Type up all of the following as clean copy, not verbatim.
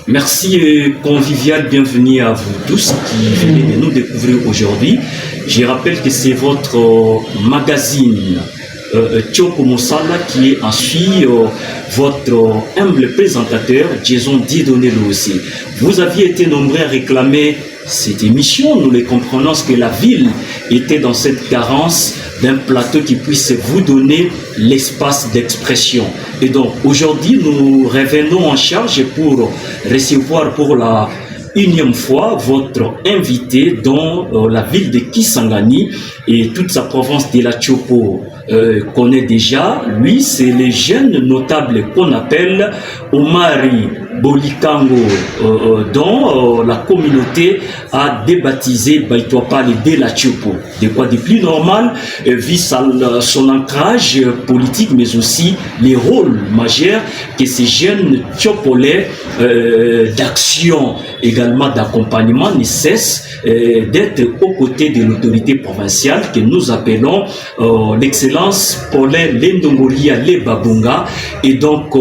Merci et convivial bienvenue à vous tous qui venez de nous découvrir aujourd'hui. Je rappelle que c'est votre magazine Tchopo Mosala qui est ensuite votre humble présentateur, Jason Dieudonné aussi. Vous aviez été nombreux à réclamer cette émission. Nous les comprenons que la ville était dans cette carence d'un plateau qui puisse vous donner l'espace d'expression. Et donc aujourd'hui, nous revenons en charge pour recevoir pour la unième fois votre invité dans la ville de Kisangani et toute sa province de la Tchopo connaît déjà. Lui, c'est le jeune notable qu'on appelle Omari Bolikango, dont la communauté a débaptisé Baïtoapale de la Tchopo. De quoi de plus normal, vu son ancrage politique, mais aussi les rôles majeurs que ces jeunes Tchopolais d'action, également d'accompagnement, ne cessent d'être aux côtés de l'autorité provinciale que nous appelons l'excellence Paulin Lendongolia Lebabunga, et donc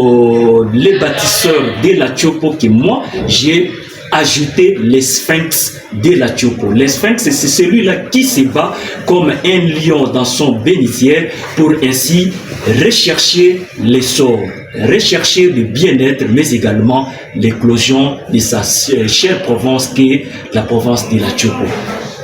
les bâtisseurs de la Tchopo que moi j'ai ajouté les sphinx de la Tchopo. Les sphinx, c'est celui-là qui se bat comme un lion dans son bénitière pour ainsi rechercher l'essor, rechercher le bien-être, mais également l'éclosion de sa chère province qui est la province de la Tchopo.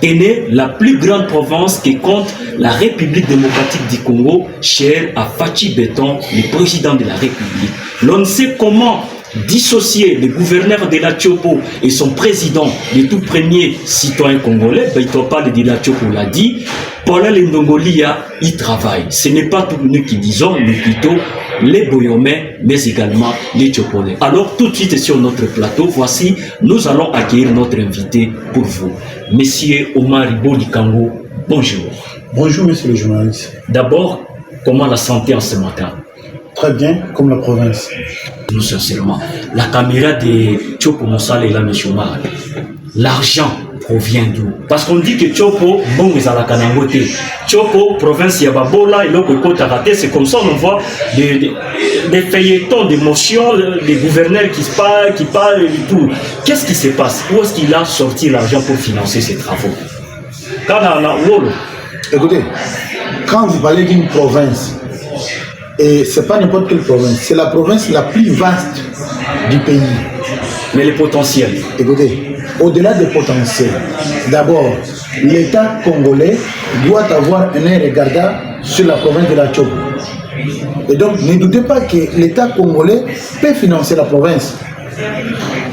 Est née la plus grande province qui compte la République démocratique du Congo, chère à Fachi Beton, le président de la République. L'on ne sait comment dissocier le gouverneur de la Tchopo et son président, le tout premier citoyen congolais. Baïtoapale de la Tchopo l'a dit, Paulin Lendongolia y travaille. Ce n'est pas tout nous qui disons, mais plutôt les Boyomais, mais également les Tchopolais. Alors tout de suite sur notre plateau, voici, nous allons accueillir notre invité pour vous. Monsieur Omar Bolikango, bonjour. Bonjour monsieur le journaliste. D'abord, comment la santé en ce matin? Très bien, comme la province. Nous sincèrement, la caméra de Tchopo Mosala est là, monsieur Omar. L'argent provient d'où? Parce qu'on dit que Tchopo, bon, mais à la Kanangote. Tchopo, province Yababola, et l'autre c'est comme ça on voit des feuilletons d'émotions, des gouverneurs qui parlent et tout. Qu'est-ce qui se passe? Où est-ce qu'il a sorti l'argent pour financer ses travaux? Écoutez, quand vous parlez d'une province, et c'est pas n'importe quelle province, c'est la province la plus vaste du pays. Mais le potentiel. Écoutez, au-delà des potentiels, d'abord, l'État congolais doit avoir un œil regardant sur la province de la Tchopo. Et donc, ne doutez pas que l'État congolais peut financer la province.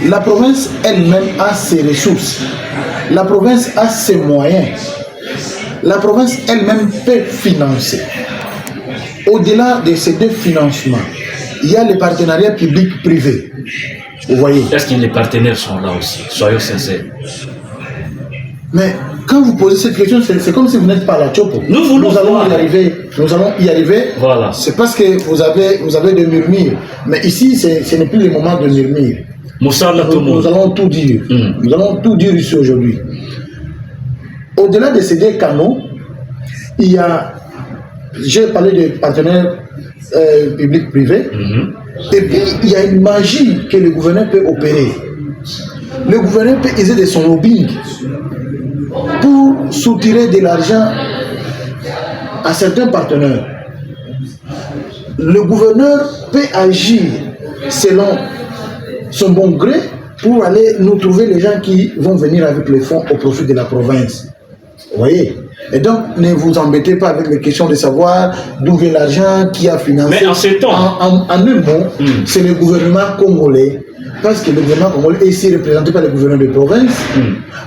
La province elle-même a ses ressources. La province a ses moyens. La province elle-même peut financer. Au-delà de ces deux financements, il y a les partenariats publics-privés. Vous voyez. Est-ce que les partenaires sont là aussi? Soyons sincères. Mais quand vous posez cette question, c'est comme si vous n'êtes pas à la Tchopo. Nous allons y arriver. Voilà. C'est parce que vous avez des murmures. Mais ici, ce n'est plus le moment de murmure. Nous allons tout dire. Nous allons tout dire ici aujourd'hui. Au-delà de ces deux canaux, il y a... J'ai parlé de partenaires publics-privés. Et puis, il y a une magie que le gouverneur peut opérer. Le gouverneur peut user de son lobbying pour soutirer de l'argent à certains partenaires. Le gouverneur peut agir selon son bon gré pour aller nous trouver les gens qui vont venir avec les fonds au profit de la province. Vous voyez? Et donc, ne vous embêtez pas avec les questions de savoir d'où vient l'argent, qui a financé. Mais en ce temps, en un mot, c'est le gouvernement congolais. Parce que le gouvernement congolais est ici représenté par le gouverneur de province.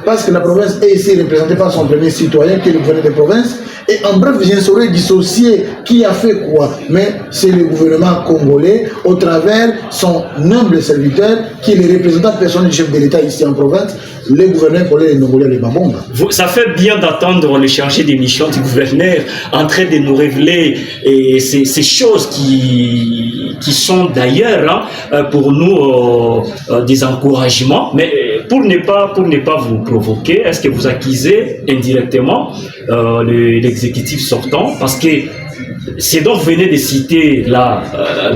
Parce que la province est ici représentée par son premier citoyen, qui est le gouverneur de province. Et en bref, je ne saurais dissocier qui a fait quoi. Mais c'est le gouvernement congolais, au travers son humble serviteur, qui est le représentant personnel du chef de l'État ici en province, le gouverneur Paulin Lendongolia Lebabunga. Ça fait bien d'attendre le chargé des missions du gouverneur en train de nous révéler ces choses qui sont d'ailleurs pour nous des encouragements. Mais pour ne pas vous provoquer, est-ce que vous accusez indirectement l'exécutif sortant? Parce que c'est donc vous venez de citer là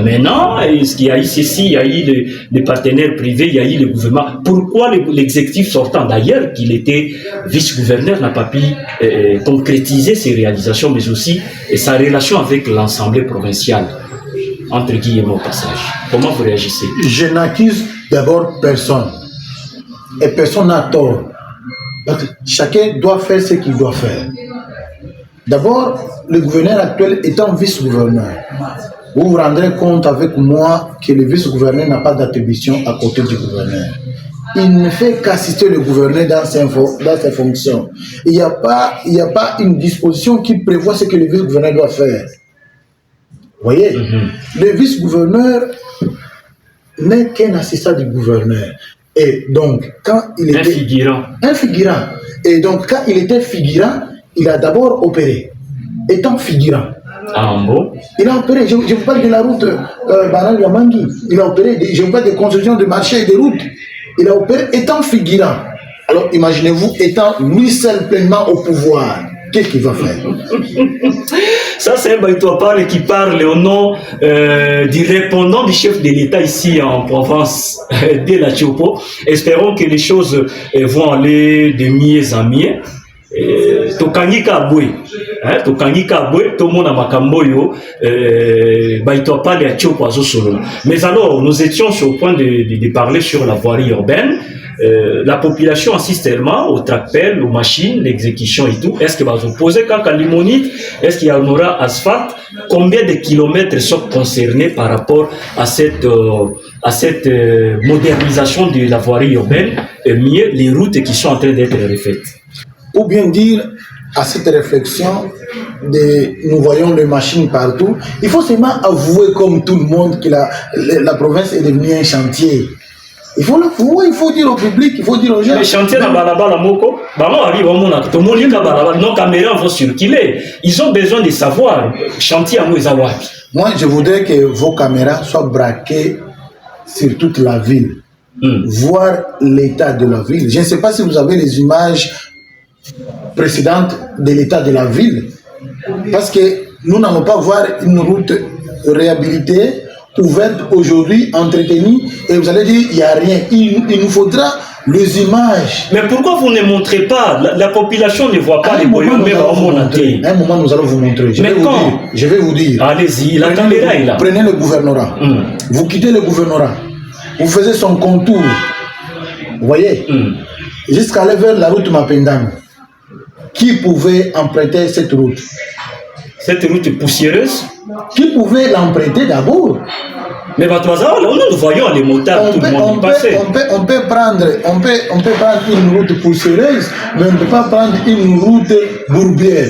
maintenant, il y a eu ceci, il y a eu les partenaires privés, il y a eu le gouvernement. Pourquoi l'exécutif sortant d'ailleurs, qu'il était vice-gouverneur, n'a pas pu concrétiser ses réalisations, mais aussi sa relation avec l'Assemblée provinciale, entre guillemets au passage? Comment vous réagissez? Je n'accuse d'abord personne, et personne n'a tort. Parce que chacun doit faire ce qu'il doit faire. D'abord, le gouverneur actuel étant vice-gouverneur, vous vous rendrez compte avec moi que le vice-gouverneur n'a pas d'attribution à côté du gouverneur. Il ne fait qu'assister le gouverneur dans ses fonctions. Il n'y a pas une disposition qui prévoit ce que le vice-gouverneur doit faire. Vous voyez, le vice-gouverneur n'est qu'un assistant du gouverneur. Et donc, quand il était... Un figurant. Et donc, quand il était figurant, il a d'abord opéré. Étant figurant. Ah bon? Il a opéré. Je vous parle de la route Banal-Yamangui. Il a opéré. Je vous parle de construction de marchés et de routes. Il a opéré étant figurant. Alors, imaginez-vous, étant lui seul pleinement au pouvoir. Qu'est-ce qu'il va faire? Ça, c'est un Baïtoapal qui parle au nom du répondant du chef de l'État ici en Provence, de la Tchopo. Espérons que les choses vont aller de mieux en mieux. Tokangika abwe, tokangika abwe, tout le monde a makamboyo, Baïtoapal et à Tchopo azo solo. Mais alors, nous étions sur le point de parler sur la voirie urbaine. La population assiste tellement au tracteurs, aux machines, l'exécution et tout. Est-ce que va vous poser quand limonite? Est-ce qu'il y en aura asphalte? Combien de kilomètres sont concernés par rapport à cette modernisation de la voirie urbaine et mieux les routes qui sont en train d'être refaites? Ou bien dire à cette réflexion nous voyons les machines partout. Il faut seulement avouer comme tout le monde que la province est devenue un chantier. Il faut l'avouer, il faut dire au public, il faut dire aux gens. Les chantiers dans Balabala Moko, nos caméras vont circuler. Ils ont besoin de savoir. Chantier à Mouezawaki. Moi, je voudrais que vos caméras soient braquées sur toute la ville. Voir l'état de la ville. Je ne sais pas si vous avez les images précédentes de l'état de la ville. Parce que nous n'allons pas voir une route réhabilitée, ouverte aujourd'hui, entretenue, et vous allez dire il n'y a rien. Il nous faudra les images. Mais pourquoi vous ne montrez pas? La population ne voit pas les boyaux, mais vraiment monter. À un moment, nous allons vous montrer. Je vais vous dire. Allez-y, la caméra est là. Prenez le gouvernorat. Vous quittez le gouvernorat. Vous faisiez son contour. Vous voyez? Jusqu'à aller vers la route Mapendam. Qui pouvait emprunter cette route? Cette route poussiéreuse? Qui pouvait l'emprunter d'abord? Mais nous voyons les motards, tout le monde passer. On peut prendre une route poussiéreuse, mais on ne peut pas prendre une route bourbière.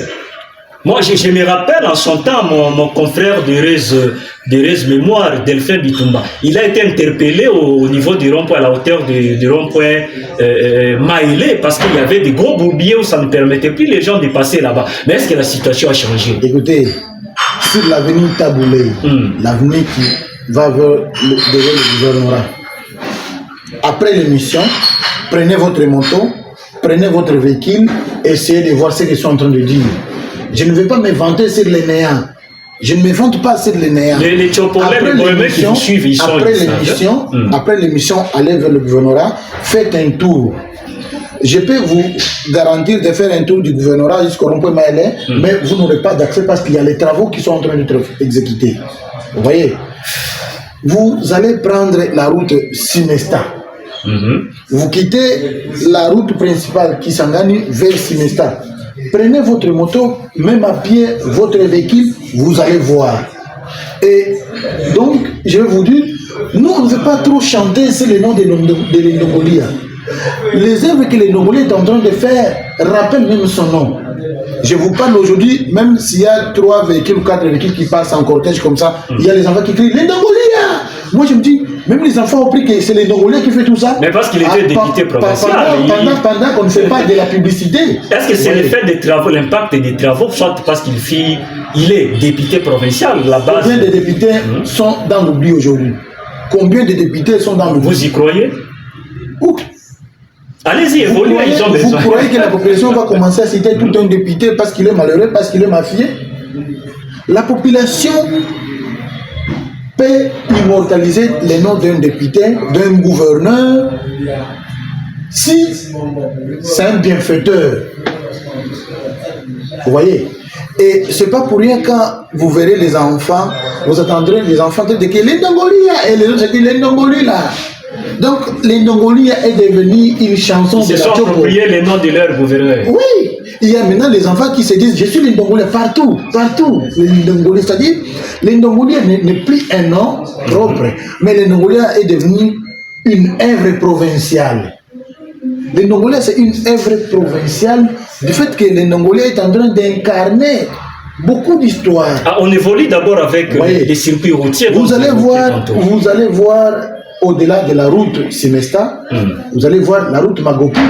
Moi, je me rappelle en son temps, mon confrère d'Erez Mémoire, Delphin Bitumba, il a été interpellé au niveau du rond-point, à la hauteur du rond-point Maïlé, parce qu'il y avait des gros bourbiers où ça ne permettait plus les gens de passer là-bas. Mais est-ce que la situation a changé? Écoutez, sur l'avenue Taboulé, l'avenue qui va vers le gouvernorat, après l'émission, prenez votre moto, prenez votre véhicule, essayez de voir ce qu'ils sont en train de dire. Je ne vais pas me vanter sur les néants. Je ne me vante pas sur les néants. Les Tchopolais, les mecs qui vous suivent, ils sont après l'émission, allez vers le gouvernorat, faites un tour. Je peux vous garantir de faire un tour du gouvernorat jusqu'au rond-point Maëlé, mais vous n'aurez pas d'accès parce qu'il y a les travaux qui sont en train d'être exécutés. Vous voyez? Vous allez prendre la route Simesta. Vous quittez la route principale qui s'engage vers Simesta. Prenez votre moto, même à pied, votre véhicule, vous allez voir. Et donc, je vais vous dire, nous, on ne veut pas trop chanter sur le nom de l'Indogolia. Les œuvres que l'Indogolia est en train de faire rappellent même son nom. Je vous parle aujourd'hui, même s'il y a 3 véhicules ou 4 véhicules qui passent en cortège comme ça, il y a les enfants qui crient l'Indogolia. Moi, je me dis, même les enfants ont pris que c'est l'Indogolia qui fait tout ça. Mais parce qu'il était député provincial. Pendant qu'on ne fait pas de la publicité. Est-ce que c'est l'effet des travaux, l'impact des travaux, soit parce qu'il est député provincial, la base? Combien de députés sont dans l'oubli aujourd'hui? Combien de députés sont dans l'oubli? Vous y croyez? Allez-y, évoluez, ils ont besoin. Vous croyez que la population va commencer à citer tout un député parce qu'il est malheureux, parce qu'il est mafieux? La population peut immortaliser les noms d'un député, d'un gouverneur, si c'est un bienfaiteur. Vous voyez? Et c'est pas pour rien quand vous verrez les enfants, vous attendrez les enfants de dire l'Indongolia et les autres disent l'Indongolia. Donc l'Indongolia est devenu une chanson de la Chopo. Ils se sont appropriés les noms de leur gouverneur. Oui, il y a maintenant les enfants qui se disent je suis l'Indongolia partout, partout. L'Indongolia, c'est-à-dire l'Indongolia n'est plus un nom propre, mais l'Indongolia est devenu une œuvre provinciale. L'Indongolia, c'est une œuvre provinciale du fait que l'Indongolia est en train d'incarner beaucoup d'histoires. Ah, on évolue d'abord avec les circuits routiers. Vous allez voir au-delà de la route Simesta, vous allez voir la route Magopi.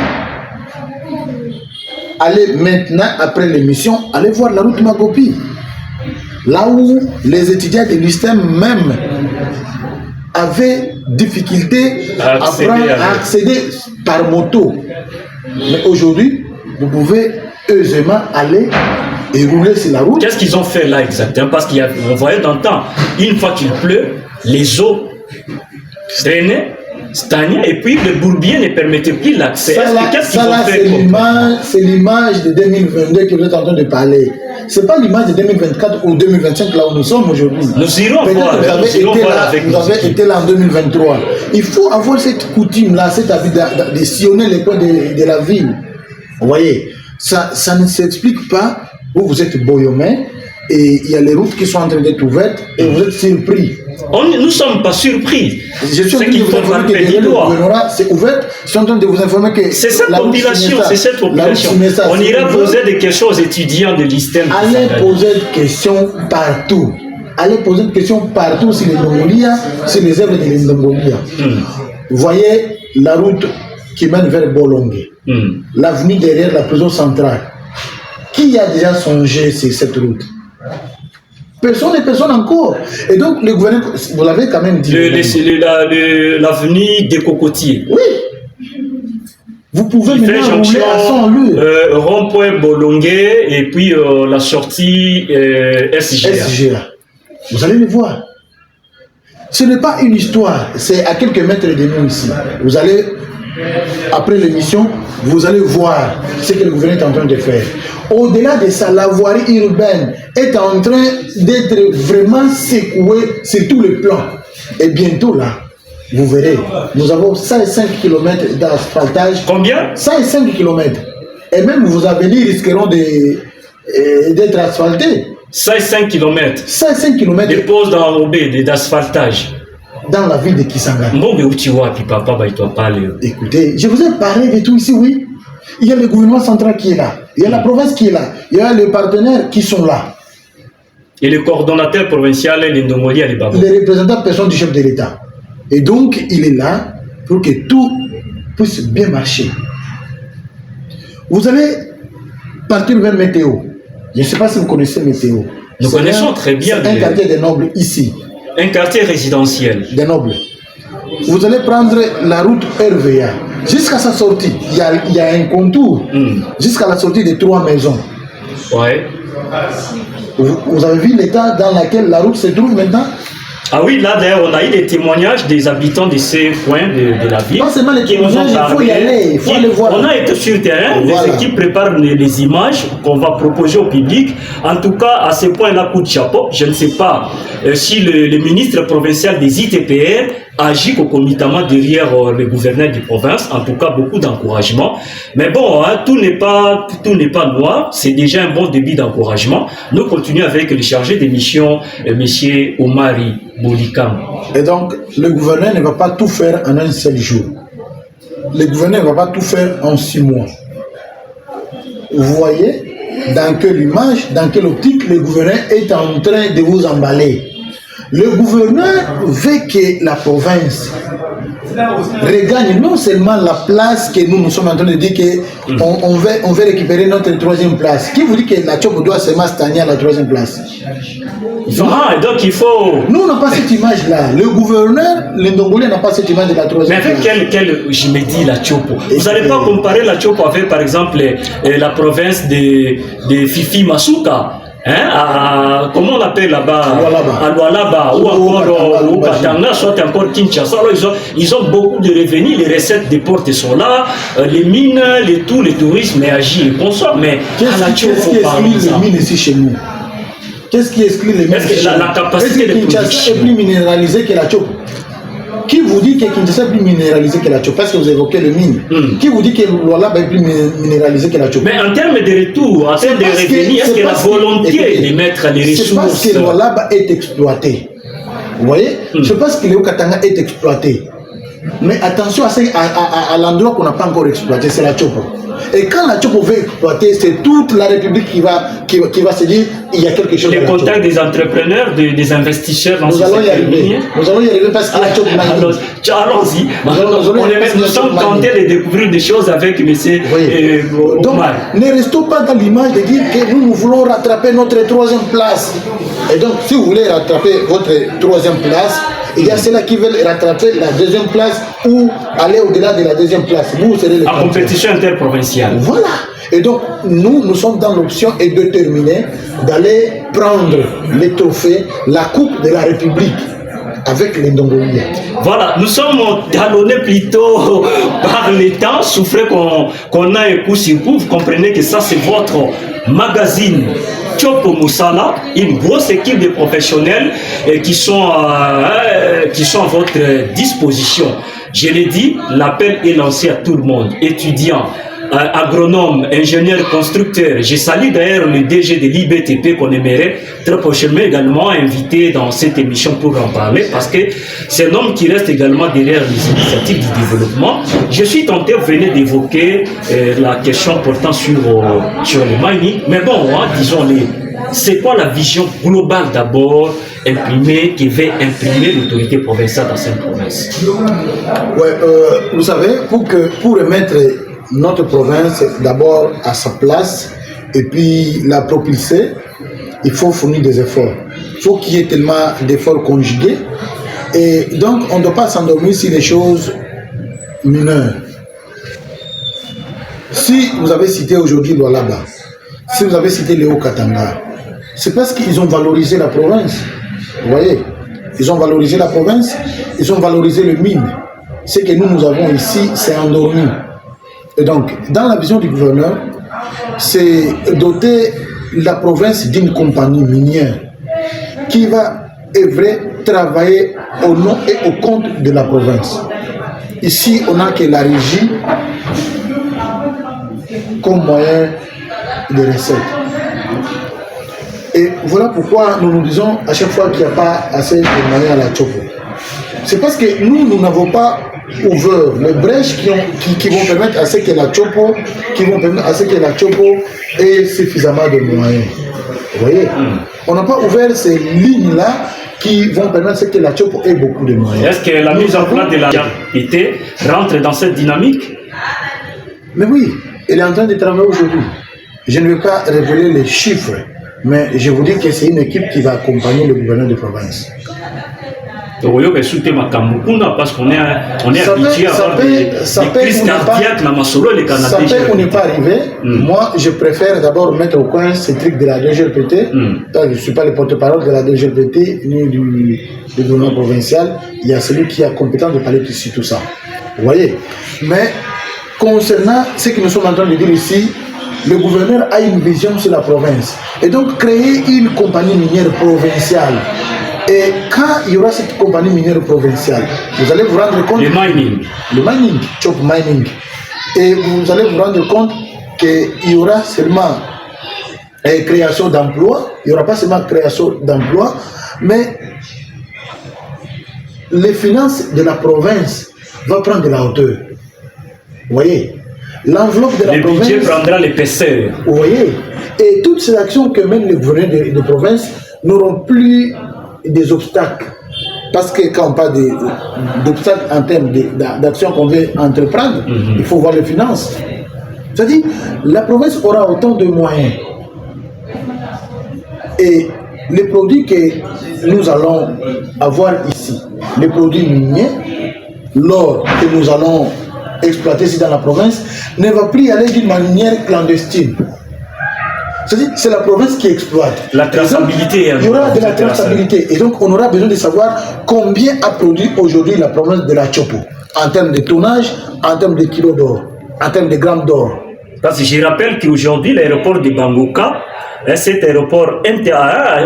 Allez maintenant, après l'émission, allez voir la route Magopi. Là où les étudiants de l'USTEM même avaient difficulté à accéder par moto. Mais aujourd'hui, vous pouvez aisément aller et rouler sur la route. Qu'est-ce qu'ils ont fait là exactement? Parce qu'on voyait dans le temps, une fois qu'il pleut, les eaux traînaient, stagnaient, et puis le bourbier ne permettait plus l'accès. Qu'est-ce qu'ils ont fait? C'est l'image de 2022 que vous êtes en train de parler. Ce n'est pas l'image de 2024 ou 2025 là où nous sommes aujourd'hui. Nous irons voir. Vous avez été là en 2023. Il faut avoir cette coutume-là, cette habitude de sillonner les coins de la ville. Vous voyez, ça ne s'explique pas. Vous êtes Boyomé et il y a les routes qui sont en train d'être ouvertes et vous êtes surpris. Nous ne sommes pas surpris. Je suis en train de vous informer que le gouvernorat c'est ouvert. Je suis en train de vous informer que c'est cette population. On ira poser des questions aux étudiants de l'ISTEM. Allez poser des questions partout. Allez poser des questions partout sur les Ndongolia, sur les œuvres de l'Indongolia. Vous voyez la route qui mène vers Bolongue, l'avenue derrière la prison centrale. Qui a déjà songé sur cette route? Personne et personne encore. Et donc, le gouvernement, vous l'avez quand même dit. L'avenue des Cocotiers. Oui. Vous pouvez maintenant rouler à 100 allures. Rond-point Bolongué et puis la sortie SGA. Vous allez le voir. Ce n'est pas une histoire, c'est à quelques mètres de nous ici. Vous allez, après l'émission, vous allez voir ce que le gouvernement est en train de faire. Au-delà de ça, la voirie urbaine est en train d'être vraiment secouée sur tous les plans. Et bientôt là, vous verrez, nous avons 105 km d'asphaltage. Combien? 105 km. Et même vos avenirs risqueront d'être asphaltés. 105 km. 105 km. Des poses dans l'obé, d'asphaltage. Dans la ville de Kisanga. Écoutez, je vous ai parlé de tout ici, oui. Il y a le gouvernement central qui est là. Il y a la province qui est là. Il y a les partenaires qui sont là. Et le coordonnateur provincial, l'Indongolia, les Babou. Les représentants personnes du chef de l'État. Et donc, il est là pour que tout puisse bien marcher. Vous allez partir vers Météo. Je ne sais pas si vous connaissez Météo. Nous connaissons très bien. C'est un quartier des nobles ici. Un quartier résidentiel. Des nobles. Vous allez prendre la route RVA. Jusqu'à sa sortie, il y a un contour. Jusqu'à la sortie des 3 maisons. Ouais. Vous avez vu l'état dans lequel la route se trouve maintenant? Ah oui, là d'ailleurs, on a eu des témoignages des habitants de ces coins de la ville. Pas seulement les témoignages, il faut y aller, il faut aller voir. On a été sur le terrain, voilà. Les équipes préparent les images qu'on va proposer au public. En tout cas, à ce point-là, coup de chapeau, je ne sais pas si le ministre provincial des ITPR agit concomitamment derrière le gouverneur de province. En tout cas, beaucoup d'encouragement. Mais bon, hein, tout n'est pas noir. C'est déjà un bon début d'encouragement. Nous continuons avec le chargé de mission, monsieur Omari Bolikam. Et donc, le gouverneur ne va pas tout faire en un seul jour. Le gouverneur ne va pas tout faire en 6 mois. Vous voyez dans quelle image, dans quelle optique le gouverneur est en train de vous emballer. Le gouverneur veut que la province regagne non seulement la place que nous sommes en train de dire qu'on veut récupérer notre 3e place. Qui vous dit que la Chopo doit seulement stagner à la 3e place? Ah, donc il faut... Nous, on n'a pas cette image-là. Le gouverneur, le Ndongolais n'a pas cette image de la 3e place. Mais avec quelle je me dis la Chopo? Vous n'allez pas comparer la Chopo avec, par exemple, la province de Fifi Masuka. Hein, comment on appelle là-bas, à Lualaba ou encore au Katanga, soit encore Kinshasa. Alors ils ont beaucoup de revenus, les recettes des portes sont là, les mines, les tourismes agit et consomme. Mais qu'est-ce qui exclut les mines ici chez nous? Qu'est-ce qui exclut les mines? La capacité de production. Kinshasa est plus minéralisé que la Tchop? Qui vous dit que Kinshasa est plus minéralisé que la Tchop? Parce que vous évoquez le mine. Qui vous dit que Lualaba est plus minéralisé que la Tchop? Mais en termes de retour, en termes de revenus, est-ce que la volonté de mettre les ressources... C'est parce que Lualaba est exploité. Vous voyez? C'est parce que le Katanga est exploité. Mais attention à l'endroit qu'on n'a pas encore exploité, c'est la Tchop. Et quand la Tchop veut exploiter, c'est toute la République qui va se dire il y a quelque chose. Les contacts des entrepreneurs, des investisseurs dans nous allons y arriver. Nous allons y arriver parce que la Tchop allons-y. Nous sommes tentés de découvrir des choses avec M. Donc, ne restons pas dans l'image de dire que nous voulons rattraper notre 3e place. Et donc, si vous voulez rattraper votre 3e place, il y a ceux-là qui veulent rattraper la 2e place ou aller au-delà de la 2e place. Vous serez les en compétition interprovinciale. Voilà. Et donc, nous sommes dans l'option et déterminés d'aller prendre les trophées, la Coupe de la République avec les Ndongolia. Voilà, nous sommes talonnés plutôt par les temps, souffrez qu'on a un coup sur coup. Vous comprenez que ça, c'est votre magazine Tchopo Moussala, une grosse équipe de professionnels qui sont à votre disposition. Je l'ai dit, l'appel est lancé à tout le monde, étudiants, agronome, ingénieur, constructeur. Je salue d'ailleurs le DG de l'IBTP qu'on aimerait très prochainement également inviter dans cette émission pour en parler parce que c'est un homme qui reste également derrière les initiatives du développement. Je suis tenté, vous venez d'évoquer la question portant sur le mining, mais bon, disons-les, c'est quoi la vision globale d'abord imprimée qui va imprimer l'autorité provinciale dans cette province? Ouais, vous savez, pour remettre notre province d'abord à sa place et puis la propulser, il faut fournir des efforts. Il faut qu'il y ait tellement d'efforts conjugués. Et donc, on ne doit pas s'endormir sur les choses mineures. Si vous avez cité aujourd'hui Lualaba, si vous avez cité Léo Katanga, c'est parce qu'ils ont valorisé la province. Vous voyez, ils ont valorisé la province, ils ont valorisé le mine. Ce que nous avons ici, c'est endormi. Et donc, dans la vision du gouverneur, c'est doter la province d'une compagnie minière qui va œuvrer, travailler au nom et au compte de la province. Ici, on n'a que la régie comme moyen de recette. Et voilà pourquoi nous nous disons à chaque fois qu'il n'y a pas assez de moyens à la Tchopo. C'est parce que nous n'avons pas ouvert les brèches qui vont permettre à ce que la Tchopo, ait suffisamment de moyens. Vous voyez, on n'a pas ouvert ces lignes-là qui vont permettre à ce que la Tchopo ait beaucoup de moyens. Est-ce que la mise en place de la capacité rentre dans cette dynamique? Mais oui, elle est en train de travailler aujourd'hui. Je ne vais pas révéler les chiffres, mais je vous dis que c'est une équipe qui va accompagner le gouverneur de province. Parce qu'on est habitué à avoir des crises cardiaques dans Masolo et les Canadiens. Ça fait qu'on n'est pas arrivé. Moi, je préfère d'abord mettre au coin ces trucs de la DGPT. Je ne suis pas le porte-parole de la DGPT ni du gouvernement provincial. Il y a celui qui a compétence de parler de tout ça. Vous voyez? Mais concernant ce que nous sommes en train de dire ici, le gouverneur a une vision sur la province. Et donc, créer une compagnie minière provinciale. Et quand il y aura cette compagnie minière provinciale, vous allez vous rendre compte... Le mining, Chop Mining. Et vous allez vous rendre compte qu'il y aura seulement création d'emplois. Il n'y aura pas seulement création d'emplois, mais les finances de la province vont prendre de la hauteur. Vous voyez, l'enveloppe de la province... Le budget prendra l'épaisseur. Vous voyez, et toutes ces actions que mènent les gouverneurs de province n'auront plus des obstacles. Parce que quand on parle d'obstacles en termes d'actions qu'on veut entreprendre, il faut voir les finances. C'est-à-dire, la province aura autant de moyens. Et les produits que nous allons avoir ici, les produits miniers, l'or que nous allons exploiter ici dans la province, ne va plus aller d'une manière clandestine. C'est la province qui exploite. La traçabilité. Il y aura de la traçabilité. Et donc, on aura besoin de savoir combien a produit aujourd'hui la province de la Chopo, en termes de tonnage, en termes de kilos d'or, en termes de grammes d'or. Parce que je rappelle qu'aujourd'hui, l'aéroport de Bangoka, cet aéroport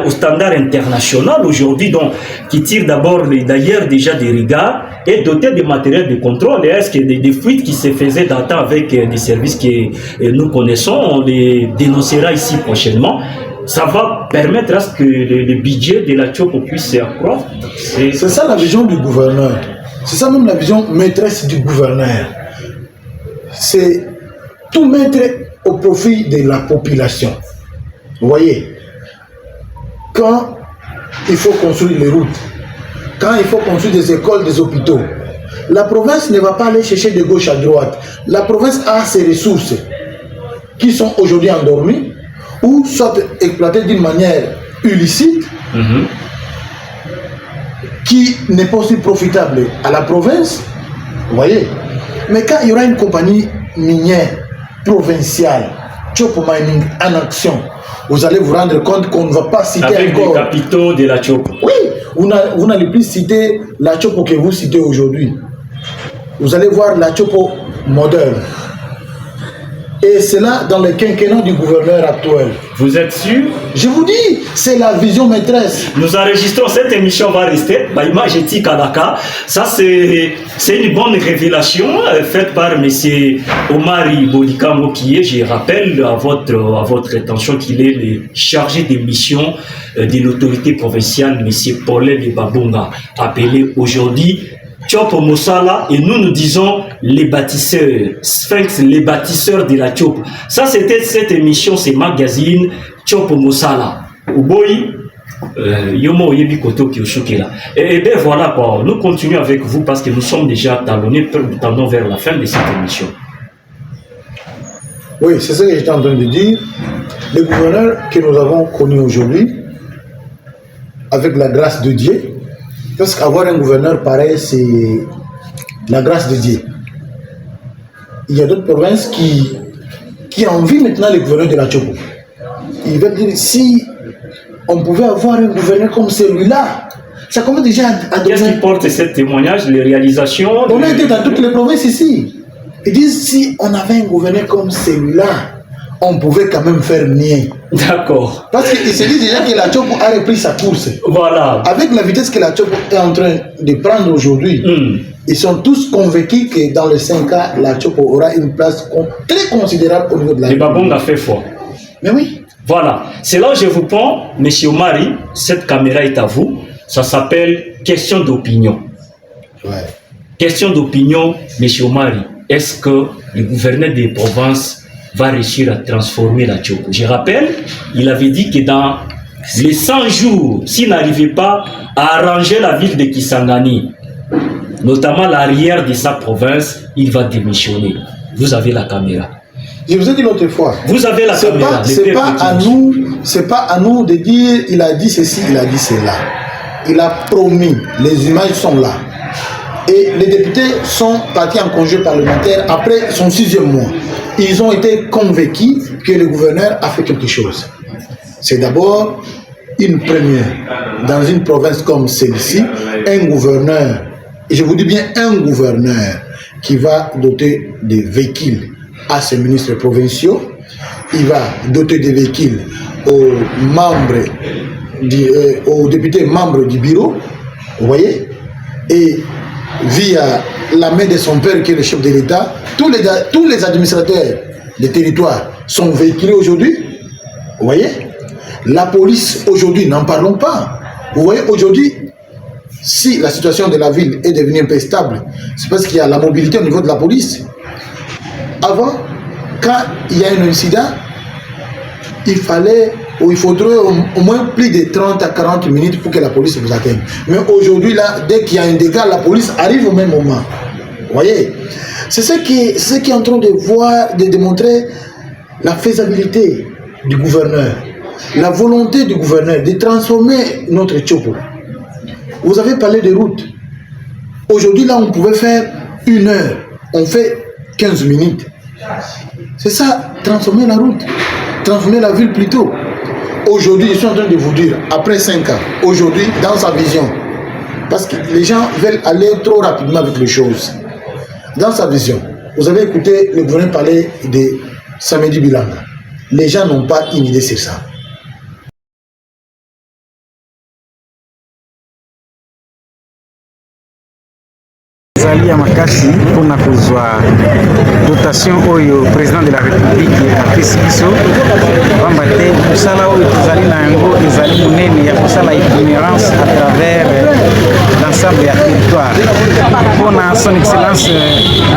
au standard international aujourd'hui, qui tire d'ailleurs déjà des regards, est doté de matériel de contrôle. Est-ce que des fuites qui se faisaient d'antan avec des services que nous connaissons, on les dénoncera ici prochainement. Ça va permettre à ce que le budget de la Chopo puisse accroître. C'est ça la vision du gouverneur. C'est ça même la vision maîtresse du gouverneur. C'est tout mettre au profit de la population. Vous voyez, quand il faut construire les routes, quand il faut construire des écoles, des hôpitaux, la province ne va pas aller chercher de gauche à droite. La province a ses ressources qui sont aujourd'hui endormies ou soit exploitées d'une manière illicite, qui n'est pas aussi profitable à la province. Vous voyez, mais quand il y aura une compagnie minière provinciale, Chopo Mining en action, vous allez vous rendre compte qu'on ne va pas citer avec encore... les capitaux de la Chopo. Oui, vous n'allez plus citer la Chopo que vous citez aujourd'hui. Vous allez voir la Chopo moderne. Et c'est là dans le quinquennat du gouverneur actuel. Vous êtes sûr? Je vous dis, c'est la vision maîtresse. Nous enregistrons, cette émission va rester. Image éthique à Dakar. Ça, c'est une bonne révélation faite par M. Omari Bolikamo, qui est, je rappelle à votre attention, qu'il est le chargé des missions de l'autorité provinciale, M. Paulin de Babonga, appelé aujourd'hui Chopo Mosala, et nous disons les bâtisseurs, Sphinx, les bâtisseurs de la Chopo. Ça, c'était cette émission, c'est magazine Chopo Mosala. Uboyi, Yomo Yebi Koto Kyoshukela. Et bien voilà quoi, nous continuons avec vous parce que nous sommes déjà talonnés, tendons vers la fin de cette émission. Oui, c'est ce que j'étais en train de dire. Le gouverneur que nous avons connu aujourd'hui, avec la grâce de Dieu, parce qu'avoir un gouverneur pareil, c'est la grâce de Dieu. Il y a d'autres provinces qui envient maintenant le gouverneur de la Chopo. Ils veulent dire, si on pouvait avoir un gouverneur comme celui-là, ça commence déjà à donner... Qu'est-ce qui porte ce témoignage, les réalisations? On a été dans toutes les provinces ici. Ils disent, si on avait un gouverneur comme celui-là, on pouvait quand même faire mieux. D'accord. Parce qu'ils se disent déjà que la Chopo a repris sa course. Voilà. Avec la vitesse que la Chopo est en train de prendre aujourd'hui, ils sont tous convaincus que dans les 5 ans, la Chopo aura une place très considérable au niveau de la République. Le Babong a fait fort. Mais oui. Voilà. C'est là où je vous prends, Monsieur Omari, cette caméra est à vous. Ça s'appelle question d'opinion. Ouais. Question d'opinion, Monsieur Omari. Est-ce que le gouverneur des provinces va réussir à transformer la Chopo? Je rappelle, il avait dit que dans les 100 jours, s'il n'arrivait pas à arranger la ville de Kisangani, notamment l'arrière de sa province, il va démissionner. Vous avez la caméra. Je vous ai dit l'autre fois. Vous avez la caméra. C'est pas à nous de dire il a dit ceci, il a dit cela. Il a promis, les images sont là. Et les députés sont partis en congé parlementaire après son 6e mois. Ils ont été convaincus que le gouverneur a fait quelque chose. C'est d'abord une première. Dans une province comme celle-ci, un gouverneur, et je vous dis bien un gouverneur, qui va doter des véhicules à ses ministres provinciaux, il va doter des véhicules aux membres, aux députés membres du bureau, vous voyez, et via la main de son père qui est le chef de l'État, tous les administrateurs des territoires sont véhiculés aujourd'hui. Vous voyez, la police aujourd'hui, n'en parlons pas. Vous voyez, aujourd'hui, si la situation de la ville est devenue un peu stable, c'est parce qu'il y a la mobilité au niveau de la police. Avant, quand il y a un incident, il faudrait au moins plus de 30 à 40 minutes pour que la police vous atteigne. Mais aujourd'hui, là, dès qu'il y a un dégât, la police arrive au même moment. Vous voyez, c'est ce qui est en train de démontrer la faisabilité du gouverneur, la volonté du gouverneur de transformer notre Chopo. Vous avez parlé de routes. Aujourd'hui, là, on pouvait faire 1 heure. On fait 15 minutes. C'est ça, transformer la route. transformer la ville plus tôt. Aujourd'hui, je suis en train de vous dire, après 5 ans, aujourd'hui, dans sa vision, parce que les gens veulent aller trop rapidement avec les choses. Dans sa vision, vous avez écouté le gouverneur parler de Samedi Bilanga. Les gens n'ont pas une idée sur ça. Zali ya makasi mpona kozwa dotation oyo président de la république apesi biso pamba te mosala oyo tozali na yango ezali monene ya kosala itinérance à travers l'ensemble ya territoire mpona son excellence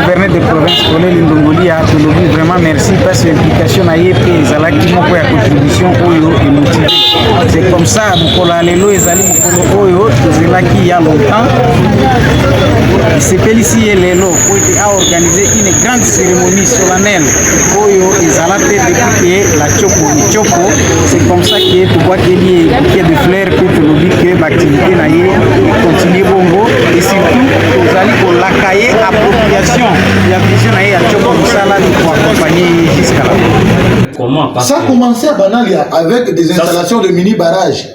gouverneur de province Koleli Ndongolia tolobi vraiment merci parce que implication na ye mpe ezalaki moko ya contribution oyo emotive. C'est comme ça mokolo ya lelo ezali mokolo oyo tozelaki ya longtemps. Sepelisi lelo a organisé une grande cérémonie solennelle oyo ezala te depuis la Chopo. C'est comme ça que tu vois qu'il y a de fleurs que tu nous dis que l'activité na ye continue bongo et surtout vous allez pour la cahier appropriation la vision na ye à Chopo Mosala pour accompagner jusqu'à là. Comment ça a commencé à Banalia avec des installations de mini barrages,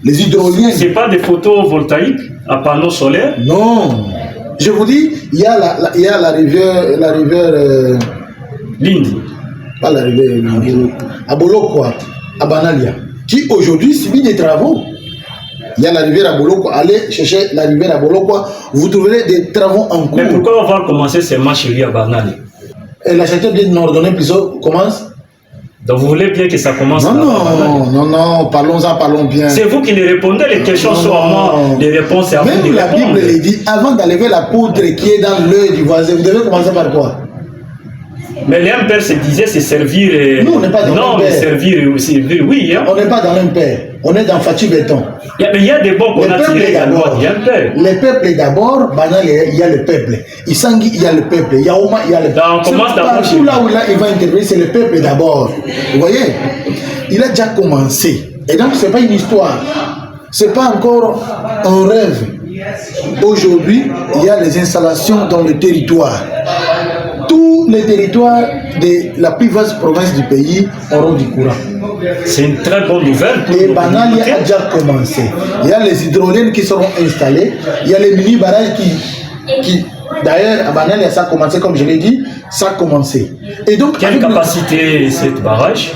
les hydroliennes. C'est pas des photovoltaïques à panneaux solaires? Non. Je vous dis, il y a la rivière Lindi. Pas la rivière Lindi. À Boloko, à Banalia, qui aujourd'hui subit des travaux. Il y a la rivière à Boloko. Allez chercher la rivière à Boloko, vous trouverez des travaux en cours. Mais pourquoi on va commencer ces marches à Banalia? Et la château bien ordonnée plutôt commence. Donc vous voulez bien que ça commence? Non, parlons bien. C'est vous qui les répondez, les questions sont à moi, les réponses c'est à vous de répondre. Même la Bible le dit, avant d'enlever la poudre qui est dans l'œil du voisin, vous devez commencer par quoi? Mais l'impère se disait c'est servir. Nous on n'est pas dans l'impère. Non, mais servir, oui. Hein. On n'est pas dans l'impère, on est dans Fatih Béton. Mais il y a des bons qu'on a tirés d'abord. Les peuples d'abord, il y a le peuple. Isangi, il y a le peuple. Yaouma, il y a le peuple. Partout là où il va intervenir, c'est le peuple d'abord. Vous voyez? Il a déjà commencé. Et donc, ce n'est pas une histoire. Ce n'est pas encore un rêve. Aujourd'hui, il y a les installations dans le territoire. Tous les territoires de la plus vaste province du pays auront du courant. C'est une très bonne nouvelle. Et Banalia a déjà commencé. Il y a les hydroliennes qui seront installées. Il y a les mini-barrages qui d'ailleurs, à Banalia, ça a commencé, comme je l'ai dit, ça a commencé. Et donc, quelle capacité cette barrage?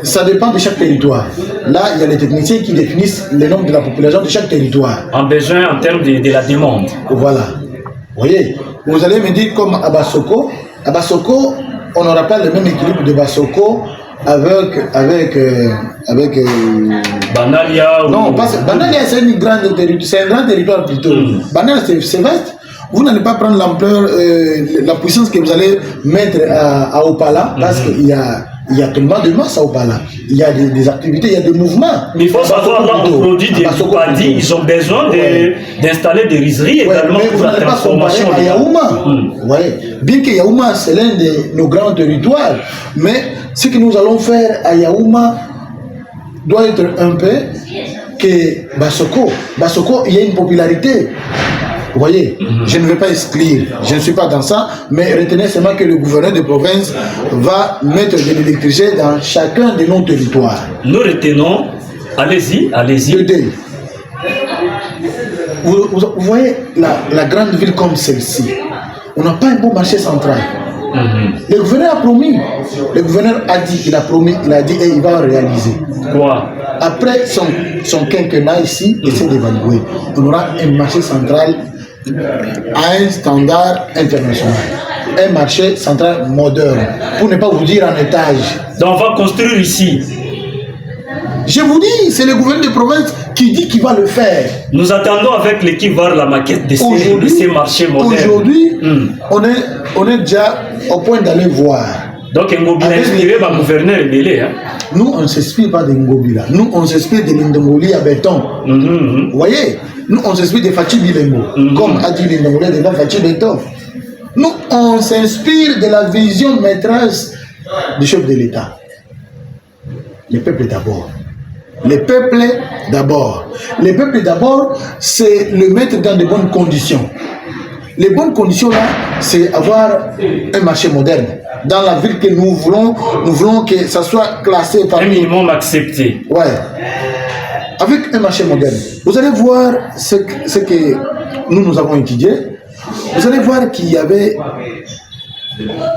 Ça dépend de chaque territoire. Là, il y a les techniciens qui définissent le nombre de la population de chaque territoire. En besoin en termes de la demande. Voilà. Vous voyez, vous allez me dire comme à Bassoko. À Bassoko, on n'aura pas le même équilibre de Bassoko avec Banalia. Non, parce que Banalia, c'est un grand territoire plutôt. Banalia, c'est vaste. Vous n'allez pas prendre l'ampleur, la puissance que vous allez mettre à Opala, parce qu'il y a tellement de masse à Opala. Il y a des activités, il y a des mouvements. Mais il faut savoir, là, on produit des padis, ils ont besoin d'installer des rizeries également pour la transformation. À Yaouma. Bien que Yaouma, c'est l'un de nos grands territoires, mais ce que nous allons faire à Yaouma doit être un peu que Bassoko. Bassoko, il y a une popularité. Vous voyez, je ne vais pas exclure, je ne suis pas dans ça, mais retenez seulement que le gouverneur de province va mettre de l'électricité dans chacun de nos territoires. Nous retenons, allez-y. Vous voyez la grande ville comme celle-ci, on n'a pas un beau marché central. Le gouverneur a promis, le gouverneur a dit, il a dit et il va réaliser. Quoi? Après son quinquennat ici, essaie d'évaluer. On aura un marché central à un standard international. Un marché central moderne. Pour ne pas vous dire en étage. Donc on va construire ici. Je vous dis, c'est le gouverneur de province qui dit qu'il va le faire. Nous attendons avec l'équipe voir la maquette de ces marchés modernes. Aujourd'hui, on est déjà au point d'aller voir. Donc Ngobila inspiré par le gouverneur Ebele. Hein? Nous, on ne s'inspire pas de Ngobila. Nous, on s'inspire de Lindongoli à béton. Vous voyez? Nous, on s'inspire de Fatih Bilembo. Comme a dit Lindongoli devant Fatih Béton. Nous, on s'inspire de la vision maîtresse du chef de l'État. Le peuple d'abord. Le peuple d'abord. Le peuple d'abord, c'est le mettre dans de bonnes conditions. les bonnes conditions là, c'est avoir un marché moderne. Dans la ville que nous voulons que ça soit classé par... Un minimum accepté. Ouais. Avec un marché moderne. Vous allez voir ce que nous avons étudié. Vous allez voir qu'il y avait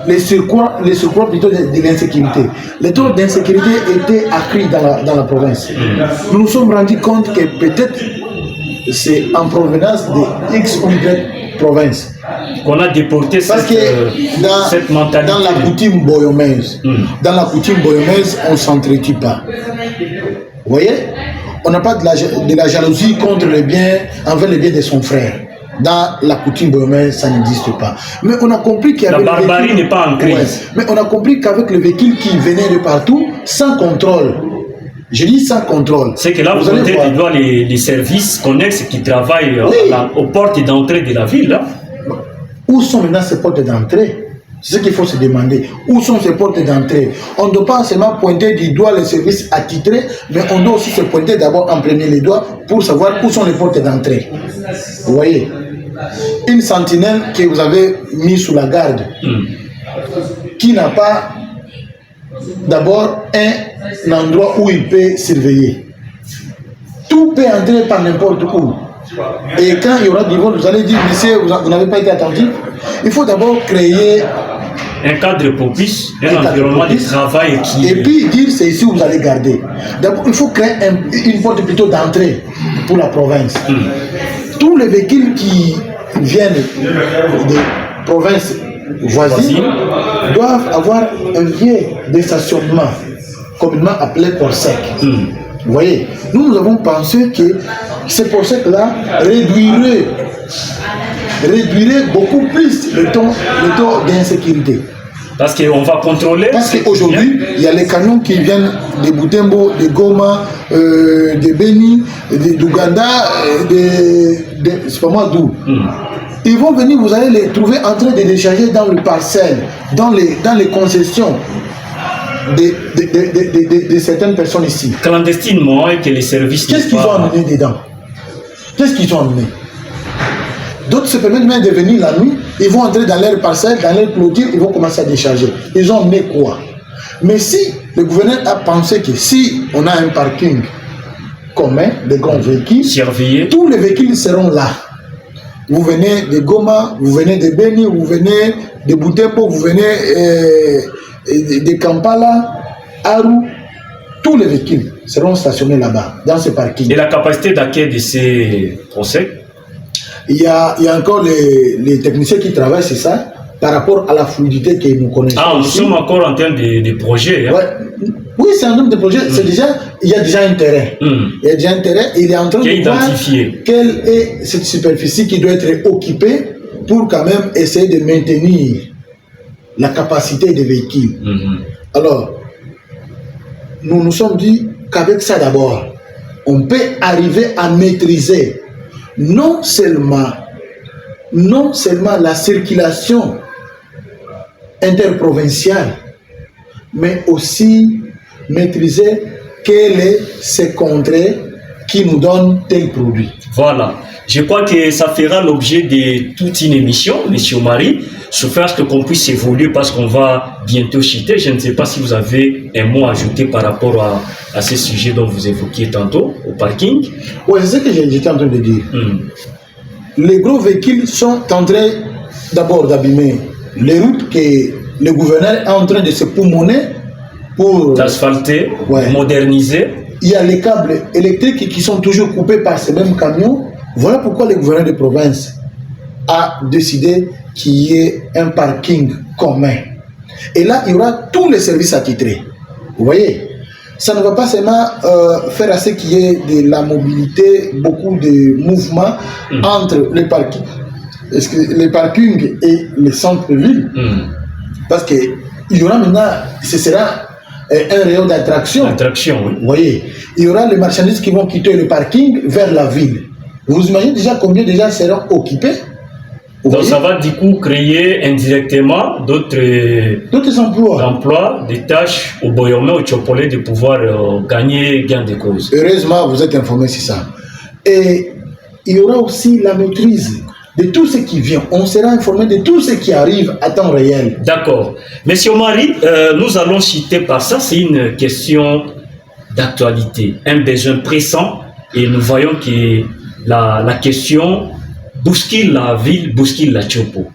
les surcroît plutôt de l'insécurité. Les taux d'insécurité étaient accrus dans la province. Nous nous sommes rendus compte que peut-être c'est en provenance de X ou Y province. Qu'on a déporté cette mentalité. Dans la coutume boyomaise, on ne s'entretue pas. Vous voyez? On n'a pas de la jalousie contre les biens, envers les biens de son frère. Dans la coutume boyomaise, ça n'existe pas. Mais on a compris qu'il y avait... La barbarie n'est pas en crise. Ouais. Mais on a compris qu'avec le véhicule qui venait de partout, sans contrôle, je dis sans contrôle. C'est que là, vous avez les services connexes qui travaillent aux portes d'entrée de la ville. Là. Où sont maintenant ces portes d'entrée? C'est ce qu'il faut se demander. Où sont ces portes d'entrée? On ne doit pas seulement pointer du doigt les services attitrés, mais on doit aussi se pointer d'abord en premier les doigts pour savoir où sont les portes d'entrée. Vous voyez? Une sentinelle que vous avez mise sous la garde, qui n'a pas d'abord un endroit où il peut surveiller. Tout peut entrer par n'importe où. Et quand il y aura du vol, vous allez dire, monsieur, vous n'avez pas été attentif. Il faut d'abord créer un cadre propice, un environnement de travail qui... Et puis dire, c'est ici où vous allez garder. D'abord, il faut créer une porte plutôt d'entrée pour la province. Tous les véhicules qui viennent des provinces voisines doivent avoir un lieu de stationnement, communément appelé port sec. Vous voyez, nous avons pensé que ce port sec-là réduirait beaucoup plus le taux d'insécurité. Parce qu'on va contrôler. Parce qu'aujourd'hui, il y a les camions qui viennent de Butembo, de Goma, de Beni, d'Ouganda, c'est pas moi d'où. Ils vont venir, vous allez les trouver en train de décharger dans le parcelle, dans les concessions de certaines personnes ici. Clandestinement, et que les services... Qu'est-ce qu'ils ont amené dedans? Qu'est-ce qu'ils ont amené? D'autres se permettent même de venir la nuit, ils vont entrer dans leur parcelle, dans leur clôture, ils vont commencer à décharger. Ils ont amené quoi? Mais si le gouverneur a pensé que si on a un parking commun de grands véhicules, surveillé, tous les véhicules seront là. Vous venez de Goma, vous venez de Beni, vous venez de Butembo, vous venez de Kampala, Aru, tous les véhicules seront stationnés là-bas, dans ce parking. Et la capacité d'accueil de ces procès? Il y a encore les techniciens qui travaillent sur ça par rapport à la fluidité que nous connaissons. Ah, nous sommes encore en termes de projets. Hein? Ouais. Oui, c'est un terme de projet. C'est déjà, il y a déjà un terrain. Il y a déjà un terrain. Il est en train de voir quelle est cette superficie qui doit être occupée pour quand même essayer de maintenir la capacité des véhicules. Alors, nous nous sommes dit qu'avec ça d'abord, on peut arriver à maîtriser non seulement la circulation interprovinciale, mais aussi maîtriser quel est ces contrées qui nous donnent tel produit. Voilà. Je crois que ça fera l'objet de toute une émission, Monsieur Marie, sur faire qu'on puisse évoluer parce qu'on va bientôt chuter. Je ne sais pas si vous avez un mot à ajouter par rapport à ce sujet dont vous évoquiez tantôt, au parking. Oui, c'est ce que j'étais en train de dire. Les gros véhicules sont en train d'abord d'abîmer les routes que le gouverneur est en train de se poumonner pour d'asphalter, moderniser. Il y a les câbles électriques qui sont toujours coupés par ces mêmes camions. Voilà pourquoi le gouverneur de province a décidé qu'il y ait un parking commun. Et là, il y aura tous les services attitrés. Vous voyez, ça ne va pas seulement faire à ce qu'il y ait de la mobilité, beaucoup de mouvements entre les parkings et les centres-villes. Parce qu'il y aura maintenant, ce sera un rayon d'attraction. Oui. Vous voyez, il y aura les marchandises qui vont quitter le parking vers la ville. Vous imaginez déjà combien de gens seront occupés? Donc ça va du coup créer indirectement d'autres emplois, des tâches au Boyomé, au Tchopolé de pouvoir gagner gain de cause. Heureusement, vous êtes informés sur ça. Et il y aura aussi la maîtrise de tout ce qui vient. On sera informé de tout ce qui arrive à temps réel. D'accord. Monsieur Marie, nous allons citer par ça, c'est une question d'actualité, un besoin pressant, et nous voyons que la question bouscule la ville, bouscule la Tchopo.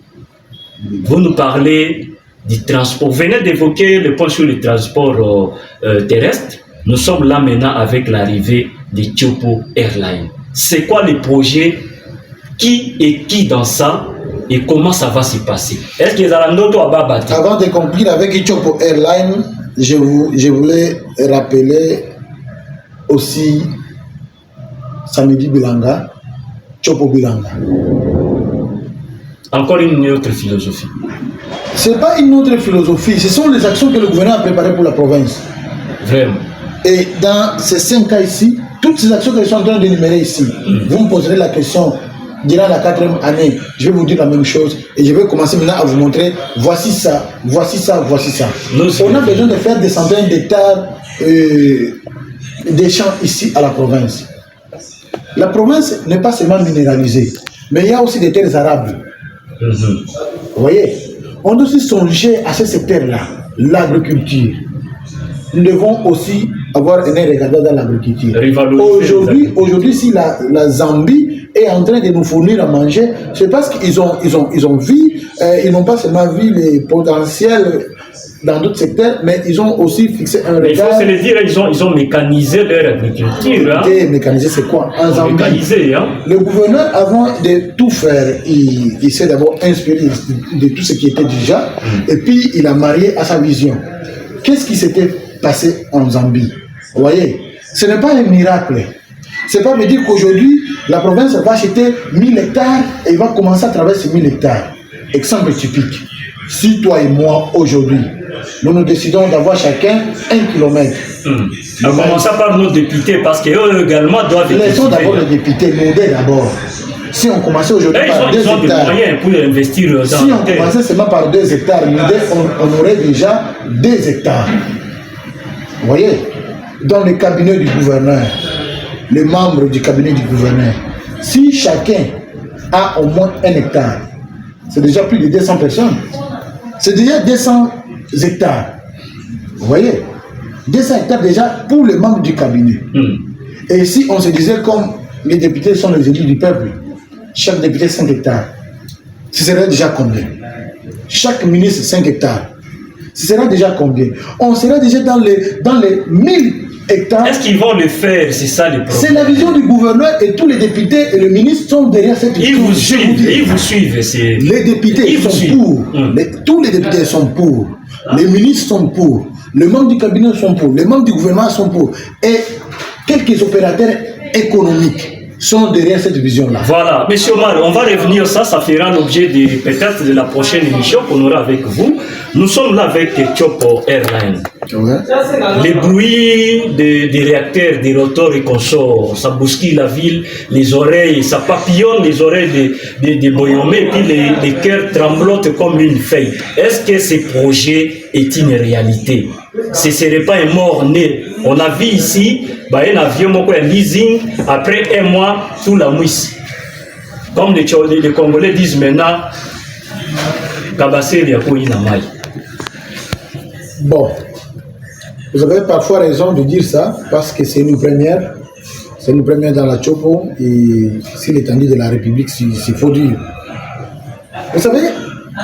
Vous nous parlez du transport. Vous venez d'évoquer le point sur le transport terrestre. Nous sommes là maintenant avec l'arrivée de Tchopo Airlines. C'est quoi le projet? Qui est qui dans ça? Et comment ça va se passer? Est-ce que Zalandoto a battu? Avant de conclure avec Tchopo Airlines, je voulais rappeler aussi Samedi Bilanga, Tchopo Bilanga. Encore une autre philosophie. Ce n'est pas une autre philosophie, ce sont les actions que le gouvernement a préparées pour la province. Vraiment. Et dans ces 5 cas ici, toutes ces actions que je suis en train d'énumérer ici, vous me poserez la question durant la 4e année, je vais vous dire la même chose et je vais commencer maintenant à vous montrer, voici ça, voici ça, voici ça. On a besoin de faire des centaines d'hectares des champs ici à la province. La province n'est pas seulement minéralisée, mais il y a aussi des terres arables. Vous voyez, on doit aussi songer à ce secteur-là, l'agriculture. Nous devons aussi avoir un regard dans l'agriculture. Aujourd'hui, si la Zambie est en train de nous fournir à manger, c'est parce qu'ils ont vu, ils n'ont pas seulement vu les potentiels dans d'autres secteurs, mais ils ont aussi fixé un regard. Il faut se le dire, ils ont mécanisé leur agriculture. Hein? Mécanisé, c'est quoi? En Zambie, mécanisé, hein? Le gouverneur, avant de tout faire, il s'est d'abord inspiré de tout ce qui était déjà, et puis il a marié à sa vision. Qu'est-ce qui s'était passé en Zambie? Vous voyez, ce n'est pas un miracle. Ce n'est pas me dire qu'aujourd'hui, la province va acheter 1000 hectares et il va commencer à travailler ces 1000 hectares. Exemple typique. Si toi et moi, aujourd'hui, nous décidons d'avoir chacun 1 kilomètre. En commençant par nos députés, parce qu'eux également doivent être. Laissons d'abord les députés, nous d'abord. Si on commençait aujourd'hui par 2 hectares, des moyens pour investir dans si on commençait seulement par 2 hectares, on aurait déjà 2 hectares. Vous voyez, dans le cabinet du gouverneur, les membres du cabinet du gouverneur, si chacun a au moins 1 hectare, c'est déjà plus de 200 personnes. C'est déjà 200 hectares. Vous voyez, 200 hectares déjà pour les membres du cabinet. Et si on se disait comme les députés sont les élus du peuple, chaque député 5 hectares, ce serait déjà combien? Chaque ministre 5 hectares, ce sera déjà combien? On sera déjà dans les 1000 hectares. Est-ce qu'ils vont le faire? C'est ça le problème. C'est la vision du gouverneur et tous les députés et le ministre sont derrière cette vision. Ils vous suivent. Les députés sont pour. Tous les députés sont pour. Les ministres sont pour. Les membres du cabinet sont pour. Les membres du gouvernement sont pour. Et quelques opérateurs économiques sont derrière cette vision-là. Voilà, Monsieur Omar, on va revenir ça fera l'objet peut-être de la prochaine émission qu'on aura avec vous. Nous sommes là avec Tchopo Airlines. Ouais. Les bruits des réacteurs, des rotors et consorts, ça bouscule la ville, les oreilles, ça papillonne les oreilles des Boyomé, et puis les cœurs tremblotent comme une feuille. Est-ce que ce projet est une réalité? Ce ne serait pas un mort-né. On a vu ici un avion, un leasing, après 1 mois, tout la mousse. Comme les Congolais disent maintenant, Kabassé, il y a quoi il a maille. Bon, vous avez parfois raison de dire ça, parce que c'est une première. C'est une première dans la Tchopo, et c'est l'étendue de la République, c'est faut dire. Vous savez,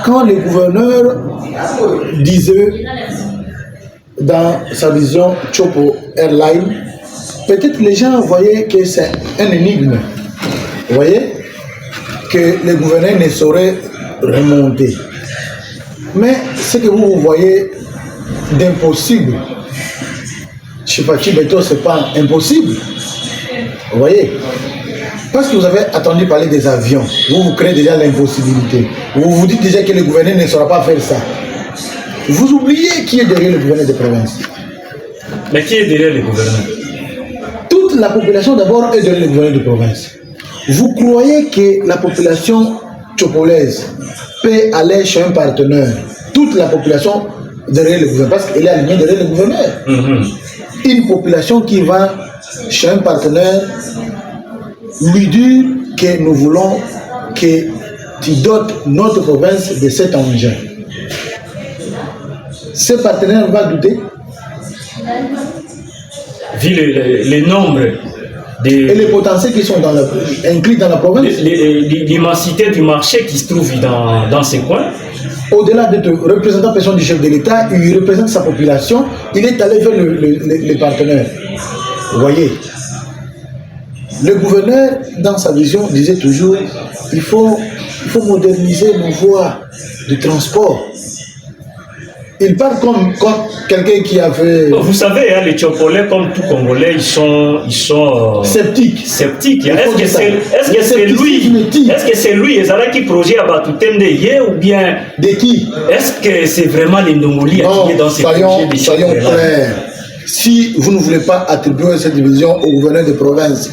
quand le gouverneur disait dans sa vision Tchopo Airlines, peut-être les gens voyaient que c'est un énigme. Vous voyez que le gouverneur ne saurait remonter. Mais ce que vous voyez d'impossible, chez Pachi Beto, ce n'est pas impossible. Vous voyez? Parce que vous avez attendu parler des avions, vous créez déjà l'impossibilité. Vous vous dites déjà que le gouverneur ne saura pas faire ça. Vous oubliez qui est derrière le gouverneur de province. Mais qui est derrière le gouverneur? Toute la population d'abord est derrière le gouverneur de province. Vous croyez que la population tchopolaise peut aller chez un partenaire, toute la population derrière le gouverneur, parce qu'elle est alignée derrière le gouverneur. Une population qui va chez un partenaire lui dire que nous voulons que tu dotes notre province de cet engin. Ce partenaire va douter. Vu les nombres et les potentiels qui sont inclus dans la province. L'immensité du marché qui se trouve dans ces coins. Au-delà d'être représentant personne du chef de l'État, il représente sa population, il est allé vers les partenaires. Vous voyez, le gouverneur, dans sa vision, disait toujours il faut moderniser nos voies de transport. Il parle comme quelqu'un qui a fait... Vous savez, hein, les Tchopolais, comme tout Congolais, ils sont sceptiques. Est-ce que c'est lui, Ezala, qui projette à Batoutem de Yé ou bien... De qui? Est-ce que c'est vraiment les Nomoli qui est dans ces projets de soyons clairs. Si vous ne voulez pas attribuer cette division au gouverneur de province,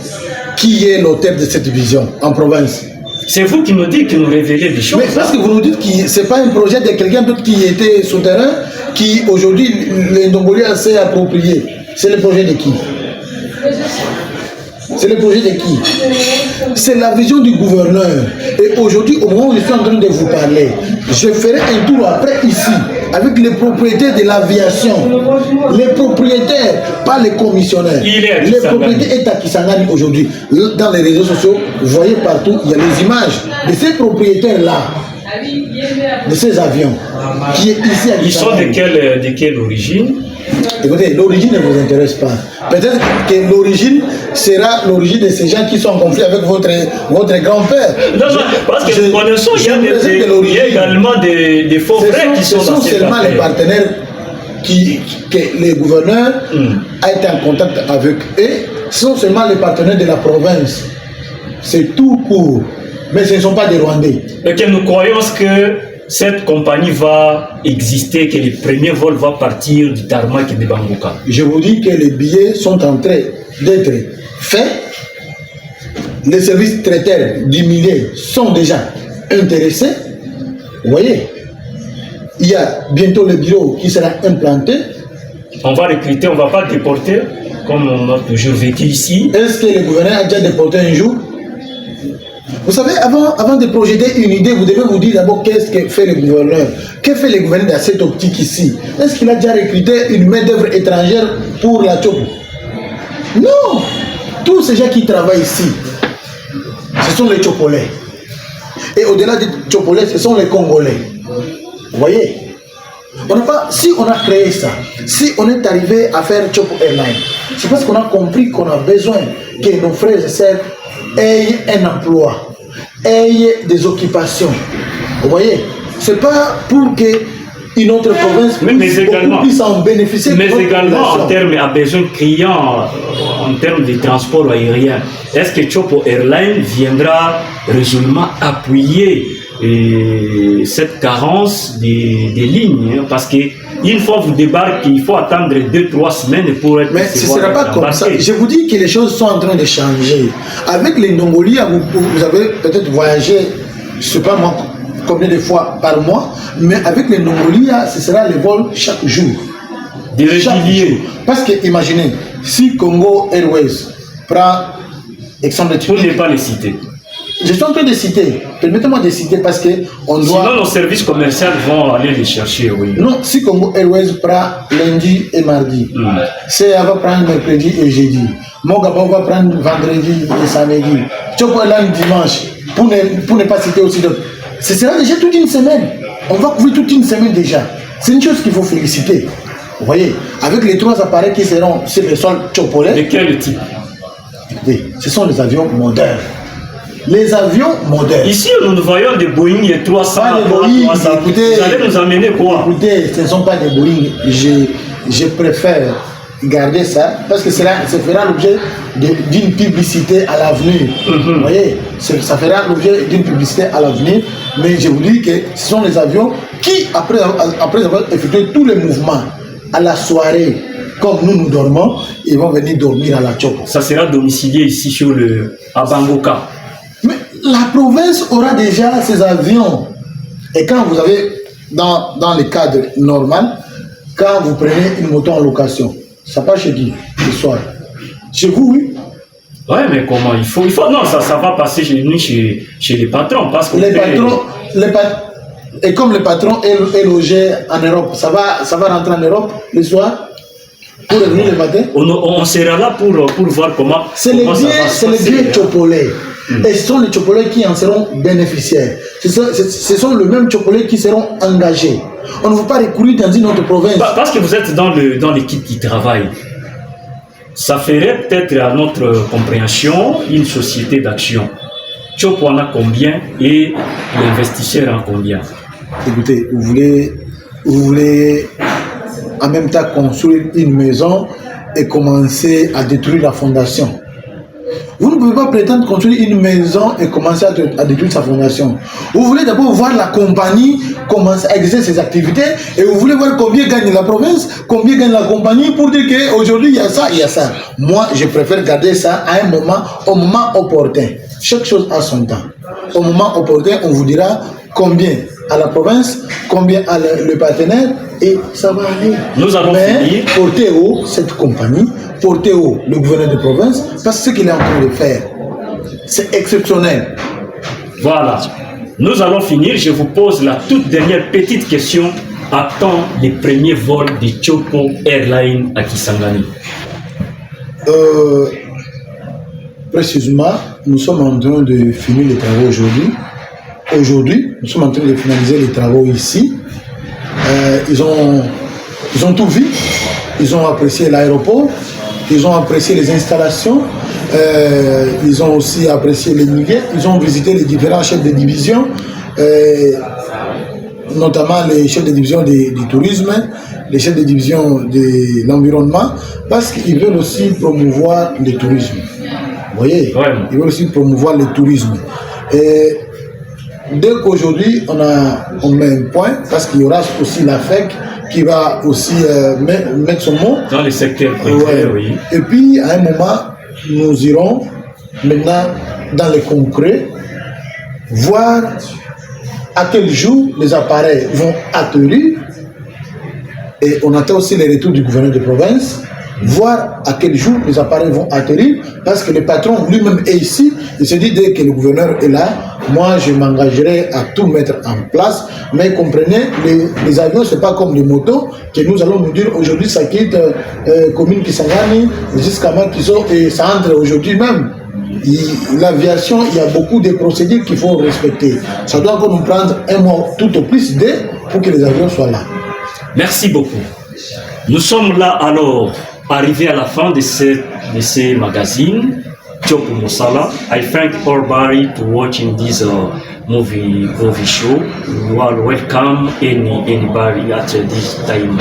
qui est l'auteur de cette division en province? C'est vous qui nous dites, que nous révélez des choses. Mais parce que vous nous dites que ce n'est pas un projet de quelqu'un d'autre qui était souterrain, qui aujourd'hui les Ndongoliens s'est approprié. C'est le projet de qui? C'est le projet de qui? C'est la vision du gouverneur. Et aujourd'hui, au moment où je suis en train de vous parler, je ferai un tour après ici, avec les propriétaires de l'aviation. Les propriétaires, pas les commissionnaires. Les propriétaires est à Kisangani aujourd'hui. Dans les réseaux sociaux, vous voyez partout, il y a les images de ces propriétaires-là, de ces avions, qui est ici à Kisangani. Ils sont de quelle origine? Écoutez, l'origine ne vous intéresse pas. Peut-être que l'origine sera l'origine de ces gens qui sont en conflit avec votre grand-père. Non, parce que nous connaissons, il y a également des faux frères qui sont dans cette affaire. Ce sont seulement les partenaires que le gouverneur a été en contact avec eux. Ce sont seulement les partenaires de la province. C'est tout court. Mais ce ne sont pas des Rwandais. Et que nous croyons que cette compagnie va exister, que les premiers vols vont partir du tarmac et de Bambuka. Je vous dis que les billets sont en train d'être faits. Les services traiteurs du milieu sont déjà intéressés. Vous voyez, il y a bientôt le bureau qui sera implanté. On va recruter, on ne va pas déporter, comme on a toujours vécu ici. Est-ce que le gouverneur a déjà déporté un jour? Vous savez, avant de projeter une idée, vous devez vous dire d'abord qu'est-ce que fait le gouverneur. Que fait le gouverneur dans cette optique ici? Est-ce qu'il a déjà recruté une main-d'œuvre étrangère pour la Tchopo? Non! Tous ces gens qui travaillent ici, ce sont les Tchopolais. Et au-delà des Tchopolais, ce sont les Congolais. Vous voyez? Si on a créé ça, si on est arrivé à faire Chopo Airline, c'est parce qu'on a compris qu'on a besoin que nos frères et sœurs aient un emploi, aient des occupations. Vous voyez, c'est pas pour que une autre province puisse en bénéficier. Mais également en termes à besoin criant en termes de transport aérien. Est-ce que Chopo Airline viendra résolument appuyer cette carence des lignes, hein, parce que une fois vous débarquez, il faut attendre 2-3 semaines pour être. Mais ce ne sera pas comme ça. Je vous dis que les choses sont en train de changer. Avec les Ndongoliens, vous avez peut-être voyagé, je ne sais pas moi combien de fois par mois, mais avec les Ndongoliens, ce sera le vol chaque jour. Chaque jour. Parce que imaginez, si Congo Airways prend exemple de... Pour ne pas les citer. Je suis en train de citer. Permettez-moi de citer parce que on doit... Sinon, nos services commerciaux vont aller les chercher, oui. Non, si Congo Airways prend lundi et mardi, CA va prendre mercredi et jeudi, Mogabo va prendre vendredi et samedi, Chopo Airline dimanche, pour ne pas citer aussi d'autres. Ce sera déjà toute une semaine. On va couvrir toute une semaine déjà. C'est une chose qu'il faut féliciter. Vous voyez, avec les 3 appareils qui seront sur le sol Tchopolais. De quel type? Oui, ce sont les avions modernes. Les avions modernes. Ici, nous voyons des Boeing 300. Pas des Boeing, écoutez, vous allez nous amener quoi? Écoutez, ce ne sont pas des Boeing. Je préfère garder ça parce que ça fera l'objet d'une publicité à l'avenir. Vous voyez, ça fera l'objet d'une publicité à l'avenir. Mais je vous dis que ce sont les avions qui, après avoir effectué tous les mouvements à la soirée, comme nous dormons, ils vont venir dormir à la Tchopo. Ça sera domicilié ici à Bambuka. Mais la province aura déjà ses avions. Et quand vous avez, dans le cadre normal, quand vous prenez une moto en location, ça part chez qui? Le soir. Chez vous, oui. Ouais, mais comment il faut non, ça va passer chez les patrons. Parce que et comme le patron est logé en Europe, ça va rentrer en Europe le soir pour revenir le matin. On sera là pour voir comment. C'est les vieux Tchopolais. Et ce sont les Tchopolais qui en seront bénéficiaires. Ce sont les mêmes Tchopolais qui seront engagés. On ne veut pas recourir dans une autre province. Parce que vous êtes dans l'équipe qui travaille. Ça ferait peut-être à notre compréhension une société d'action. Tchopo en a combien et l'investisseur en combien? Écoutez, vous voulez en même temps construire une maison et commencer à détruire la fondation. Vous ne pouvez pas prétendre construire une maison et commencer à détruire sa fondation. Vous voulez d'abord voir la compagnie commencer à exercer ses activités et vous voulez voir combien gagne la province, combien gagne la compagnie pour dire qu'aujourd'hui il y a ça, il y a ça. Moi, je préfère garder ça à au moment opportun. Chaque chose a son temps. Au moment opportun, on vous dira combien à la province, combien à le partenaire et ça va aller. Nous allons finir. Porter haut cette compagnie, porter haut le gouverneur de province, parce que ce qu'il est en train de faire, c'est exceptionnel. Voilà. Nous allons finir. Je vous pose la toute dernière petite question. À quand les premiers vols de Tchopo Airlines à Kisangani? Précisément, nous sommes en train de finir les travaux aujourd'hui. Aujourd'hui, nous sommes en train de finaliser les travaux ici. Ils ont tout vu. Ils ont apprécié l'aéroport. Ils ont apprécié les installations. Ils ont aussi apprécié les niveaux. Ils ont visité les différents chefs de division, notamment les chefs de division du tourisme, les chefs de division de l'environnement, parce qu'ils veulent aussi promouvoir le tourisme. Vous voyez, ouais. Ils veulent aussi promouvoir le tourisme. Et dès qu'aujourd'hui, on met un point, parce qu'il y aura aussi la FEC qui va aussi mettre son mot. Dans les secteurs privés, oui. Et puis, à un moment, nous irons maintenant dans le concret, voir à quel jour les appareils vont atterrir. Et on attend aussi les retours du gouverneur de province, voir à quel jour les appareils vont atterrir, parce que le patron lui-même est ici. Il se dit, dès que le gouverneur est là, moi je m'engagerai à tout mettre en place. Mais comprenez, les avions, ce n'est pas comme les motos, que nous allons nous dire aujourd'hui ça quitte commune Kisangani jusqu'à Makiso et ça entre aujourd'hui même. L'aviation, il y a beaucoup de procédures qu'il faut respecter. Ça doit encore nous prendre un mois tout au plus pour que les avions soient là. Merci beaucoup. Nous sommes là alors arrivés à la fin de ces magazines. Tchopo Mosala. I thank everybody to watching this movie show. You are welcome anybody at this time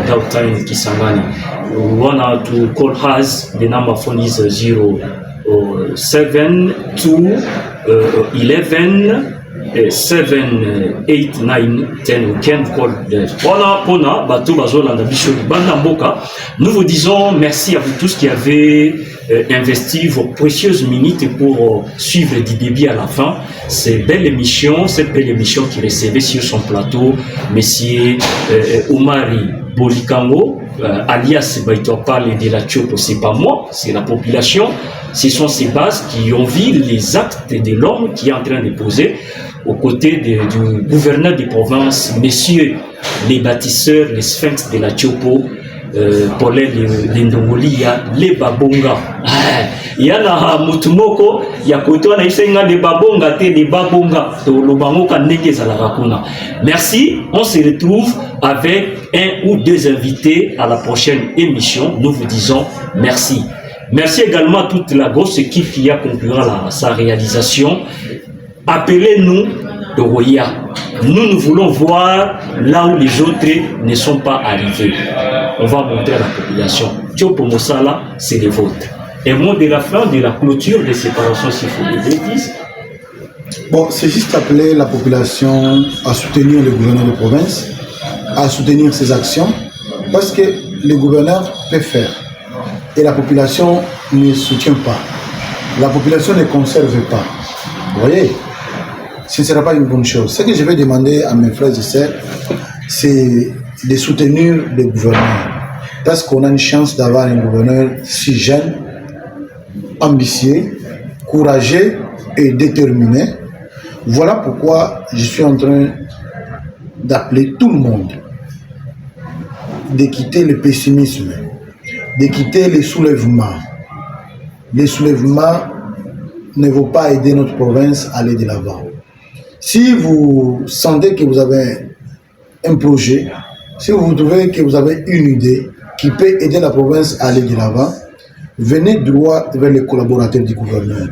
downtown in Kisangani. We want to call us. The number phone is 07211 7, 8, 9, 10. We can call them. Pona, Bato Bazolanda Bicho, Banda Mboka. Nous vous disons merci à vous tous qui avez investi vos précieuses minutes pour suivre du début à la fin. Cette belle émission qui recevait sur son plateau Monsieur Omari Bolikango, alias Baito parle de la Tchopo, c'est pas moi, c'est la population. Ce sont ces bases qui ont vu les actes de l'homme qui est en train de poser aux côtés du gouverneur de province, messieurs les bâtisseurs, les sphinx de la Tchopo, Paulin de Ndongolia, les babonga. Il y a na mutumoko, il y a côté on a essayé de babonga, des babonga, to lobangoka negeza la rakuna. Merci, on se retrouve avec un ou deux invités à la prochaine émission. Nous vous disons merci. Merci également à toute la grosse équipe qui a conclu sa réalisation. Appelez-nous de Roya. Nous voulons voir là où les autres ne sont pas arrivés. On va montrer à la population. Tchopo Mosala, c'est les vôtres. Et mot de la fin de la clôture de séparation, s'il faut le dire. Bon, c'est juste appeler la population à soutenir le gouverneur de province, à soutenir ses actions, parce que le gouverneur peut faire. Et la population ne soutient pas. La population ne conserve pas. Vous voyez, ce ne sera pas une bonne chose. Ce que je vais demander à mes frères et sœurs, c'est de soutenir le gouverneur. Parce qu'on a une chance d'avoir un gouverneur si jeune, ambitieux, courageux et déterminé. Voilà pourquoi je suis en train d'appeler tout le monde de quitter le pessimisme, de quitter les soulèvements. Les soulèvements ne vont pas aider notre province à aller de l'avant. Si vous sentez que vous avez un projet, si vous trouvez que vous avez une idée qui peut aider la province à aller de l'avant, venez droit vers les collaborateurs du gouverneur.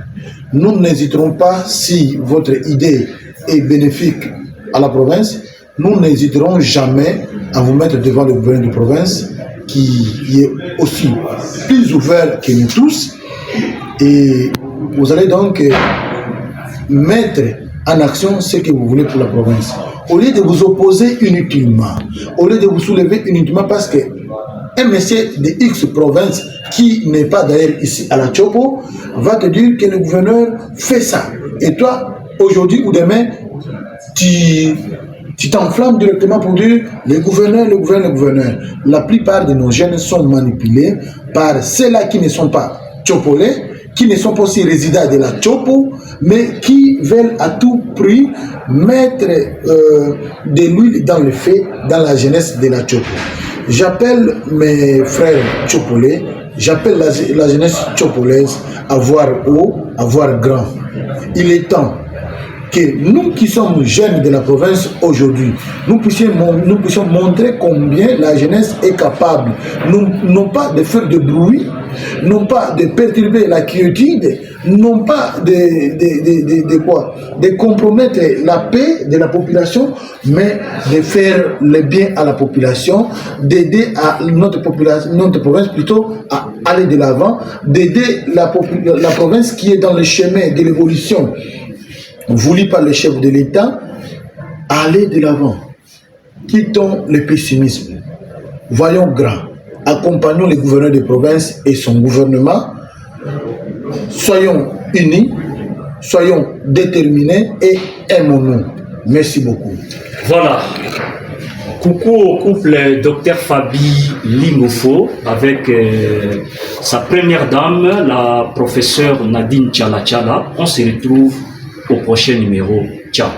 Nous n'hésiterons pas, si votre idée est bénéfique à la province, nous n'hésiterons jamais à vous mettre devant le gouverneur de province qui est aussi plus ouvert que nous tous. Et vous allez donc mettre en action ce que vous voulez pour la province. Au lieu de vous opposer inutilement, au lieu de vous soulever inutilement parce que un monsieur de X province qui n'est pas d'ailleurs ici à la Tchopo va te dire que le gouverneur fait ça. Et toi, aujourd'hui ou demain, tu t'enflammes directement pour dire le gouverneur, le gouverneur, le gouverneur. La plupart de nos jeunes sont manipulés par ceux-là qui ne sont pas tchopolais, qui ne sont pas aussi résidents de la Tchopo, mais qui veulent à tout prix mettre de l'huile dans le feu dans la jeunesse de la Tchopo. J'appelle mes frères tchopolais, j'appelle la jeunesse tchopolaise à voir haut, à voir grand. Il est temps que nous qui sommes jeunes de la province aujourd'hui, nous puissions montrer combien la jeunesse est capable, non pas de faire de bruit, non pas de perturber la quiétude, non pas de compromettre la paix de la population, mais de faire le bien à la population, d'aider à notre province plutôt à aller de l'avant, d'aider la province qui est dans le chemin de l'évolution voulu par le chef de l'État, à aller de l'avant. Quittons le pessimisme. Voyons grand. Accompagnons le gouverneur de province et son gouvernement. Soyons unis, soyons déterminés et aimons-nous. Merci beaucoup. Voilà. Coucou au couple Dr Fabi Limofo avec sa première dame, la professeure Nadine Tchala Tchala. On se retrouve au prochain numéro. Ciao.